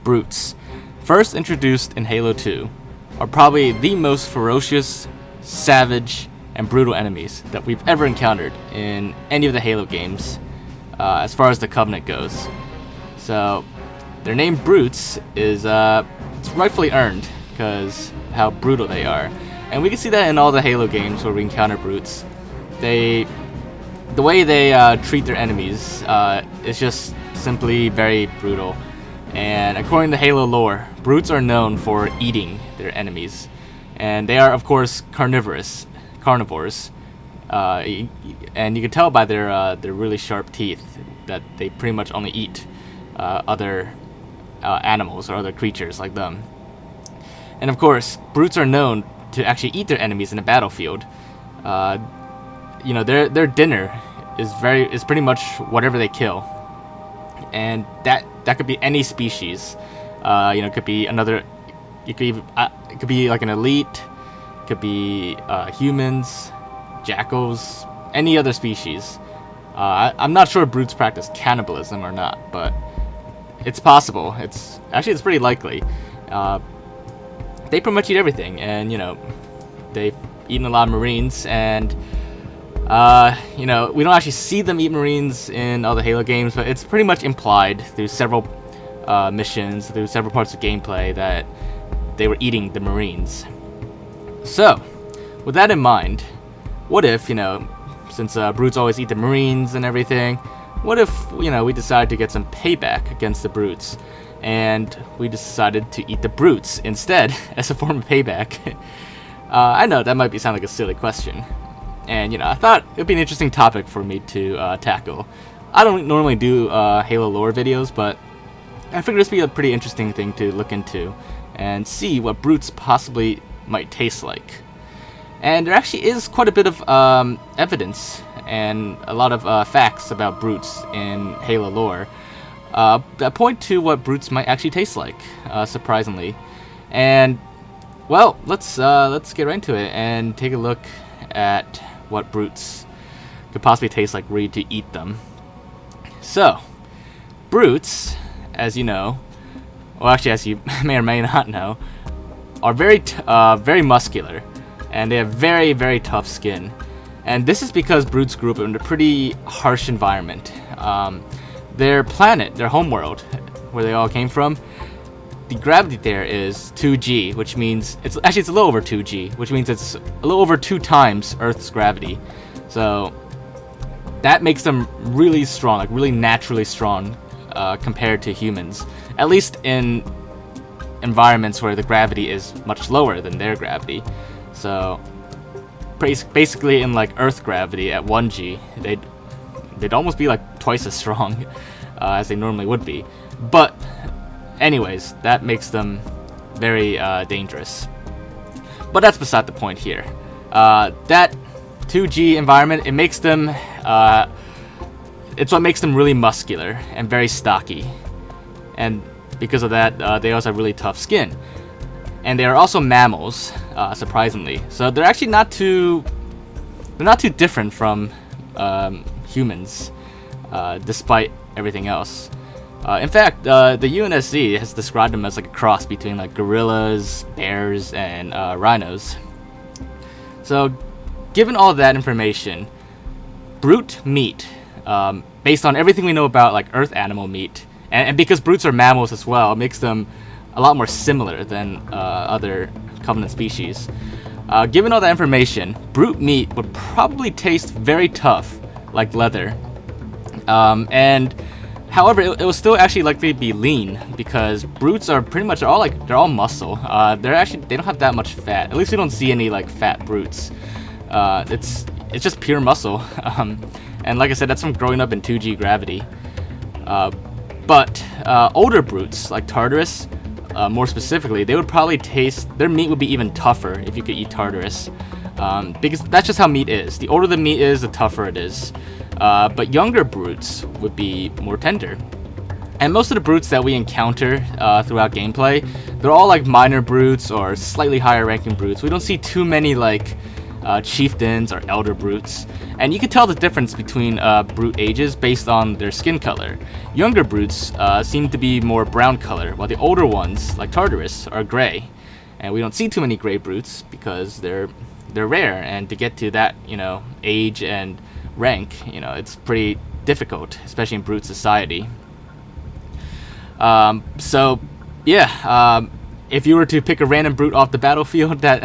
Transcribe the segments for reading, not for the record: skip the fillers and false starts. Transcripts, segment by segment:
brutes, first introduced in Halo 2, are probably the most ferocious, savage, and brutal enemies that we've ever encountered in any of the Halo games, as far as the Covenant goes. So, their name Brutes is it's rightfully earned because how brutal they are, and we can see that in all the Halo games where we encounter Brutes. The way they treat their enemies is just simply very brutal. And according to Halo lore, Brutes are known for eating their enemies, and they are, of course, carnivores. And you can tell by their really sharp teeth that they pretty much only eat other animals or other creatures like them. And of course, Brutes are known to actually eat their enemies in a battlefield. Their dinner is pretty much whatever they kill, and that could be any species. It could be another. It could be like an elite. It could be humans, jackals, any other species. I'm not sure if Brutes practice cannibalism or not, but it's possible. It's pretty likely. They pretty much eat everything, and they've eaten a lot of Marines, and we don't actually see them eat Marines in all the Halo games, but it's pretty much implied through several missions, through several parts of gameplay, that they were eating the Marines. So, with that in mind, what if, since Brutes always eat the Marines and everything, what if, we decided to get some payback against the Brutes, and we decided to eat the Brutes instead as a form of payback? I know that might sound like a silly question, and I thought it would be an interesting topic for me to tackle. I don't normally do Halo lore videos, but I figured this would be a pretty interesting thing to look into and see what Brutes possibly might taste like. And there actually is quite a bit of evidence and a lot of facts about Brutes in Halo lore that point to what Brutes might actually taste like, surprisingly. And well, let's get right into it and take a look at what Brutes could possibly taste like were you to eat them. So, Brutes, as you know, well, actually, as you may or may not know, are very muscular, and they have very, very tough skin. And this is because Brutes grew up in a pretty harsh environment. Their planet, their homeworld, where they all came from, the gravity there is 2G, which means it's a little over 2G, which means it's a little over 2 times Earth's gravity. So that makes them really strong, like really naturally strong, compared to humans. At least in environments where the gravity is much lower than their gravity. So basically in like Earth gravity at 1G, they'd almost be like twice as strong as they normally would be. But anyways, that makes them very dangerous. But that's beside the point here. That 2G environment, it makes them it's what makes them really muscular and very stocky. And because of that, they also have really tough skin. And they are also mammals, surprisingly. So they're actually not too different from humans, despite everything else. In fact, the UNSC has described them as like a cross between like gorillas, bears, and rhinos. So, given all that information, brute meat, based on everything we know about like Earth animal meat, and because brutes are mammals as well, it makes them a lot more similar than other Covenant species. Given all that information, brute meat would probably taste very tough, like leather. And however, it will still actually likely be lean, because brutes are pretty much they're all muscle. They don't have that much fat. At least we don't see any like fat brutes. It's just pure muscle. And like I said, that's from growing up in 2G gravity. But older brutes, like Tartarus, more specifically, their meat would be even tougher if you could eat Tartarus. Because that's just how meat is. The older the meat is, the tougher it is. But younger brutes would be more tender. And most of the brutes that we encounter throughout gameplay, they're all like minor brutes or slightly higher ranking brutes. We don't see too many like chieftains or elder brutes. And you can tell the difference between brute ages based on their skin color. Younger brutes seem to be more brown color, while the older ones, like Tartarus, are gray. And we don't see too many gray brutes because they're rare, and to get to that, age and rank, it's pretty difficult, especially in brute society. So yeah, if you were to pick a random brute off the battlefield that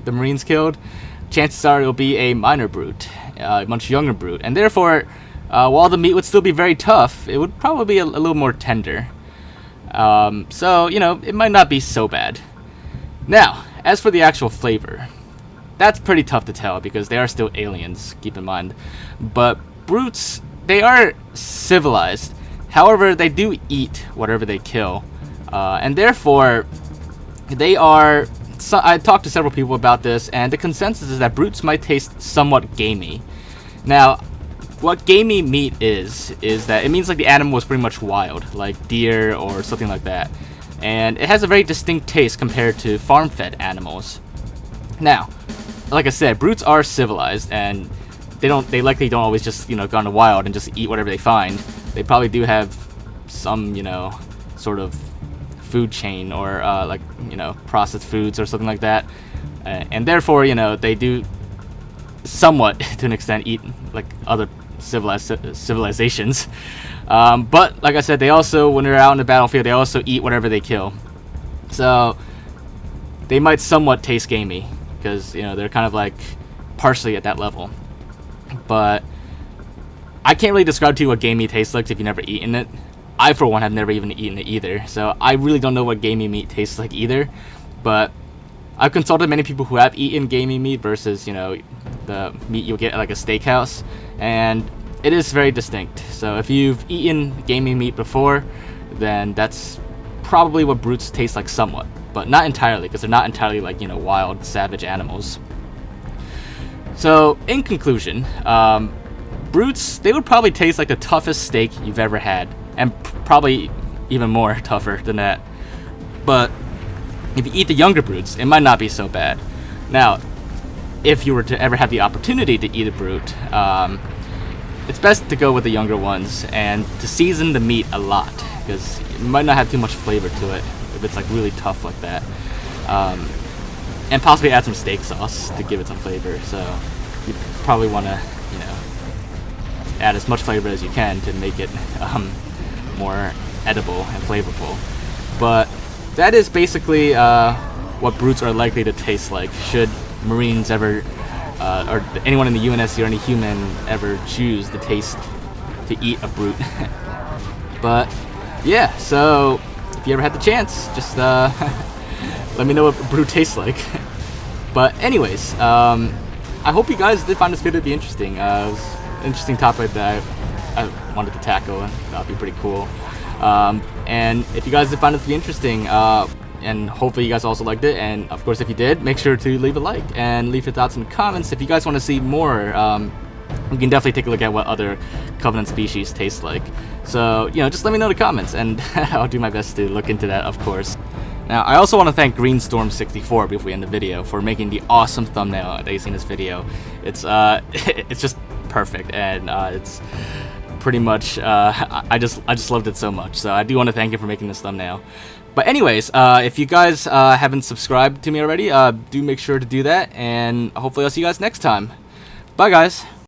the Marines killed, chances are it'll be a minor brute, a much younger brute, and therefore, while the meat would still be very tough, it would probably be a little more tender. So it might not be so bad. Now, as for the actual flavor, that's pretty tough to tell because they are still aliens, keep in mind. But brutes, they are civilized. However, they do eat whatever they kill. And therefore, they are... So I talked to several people about this, and the consensus is that brutes might taste somewhat gamey. Now, what gamey meat is that it means like the animal was pretty much wild, like deer or something like that. And it has a very distinct taste compared to farm-fed animals. Now, like I said, brutes are civilized, and they likely don't always just, go in the wild and just eat whatever they find. They probably do have some, sort of food chain or, processed foods or something like that. And therefore, they do somewhat, to an extent, eat like other civilizations. But like I said, they also, when they're out in the battlefield, they also eat whatever they kill. So they might somewhat taste gamey because they're kind of like partially at that level. But I can't really describe to you what gamey tastes like if you've never eaten it. I, for one, have never even eaten it either, so I really don't know what gamey meat tastes like either. But I've consulted many people who have eaten gamey meat versus the meat you'll get at like a steakhouse, and it is very distinct. So if you've eaten gamey meat before, then that's probably what brutes taste like somewhat, but not entirely, because they're not entirely like wild, savage animals. So in conclusion, brutes, they would probably taste like the toughest steak you've ever had, and probably even more tougher than that. But if you eat the younger brutes, it might not be so bad. Now, if you were to ever have the opportunity to eat a brute, it's best to go with the younger ones and to season the meat a lot, because it might not have too much flavor to it if it's like really tough like that. And possibly add some steak sauce to give it some flavor. So you probably want to, add as much flavor as you can to make it more edible and flavorful. But that is basically what brutes are likely to taste like should Marines ever, or anyone in the UNSC or any human ever choose to eat a brute. But yeah, so if you ever had the chance, just let me know what a brute tastes like. But anyways, I hope you guys did find this video to be interesting. It was an interesting topic that I wanted to tackle, and that'd be pretty cool. And if you guys did find it to be interesting, and hopefully you guys also liked it, and of course if you did, make sure to leave a like and leave your thoughts in the comments. If you guys want to see more, we can definitely take a look at what other Covenant species taste like. So just let me know in the comments, and I'll do my best to look into that, of course. Now, I also want to thank Greenstorm64 before we end the video for making the awesome thumbnail that you see in this video. It's it's just perfect, and it's pretty much I just loved it so much. So I do want to thank you for making this thumbnail. But anyways, if you guys haven't subscribed to me already, do make sure to do that, and hopefully I'll see you guys next time. Bye, guys.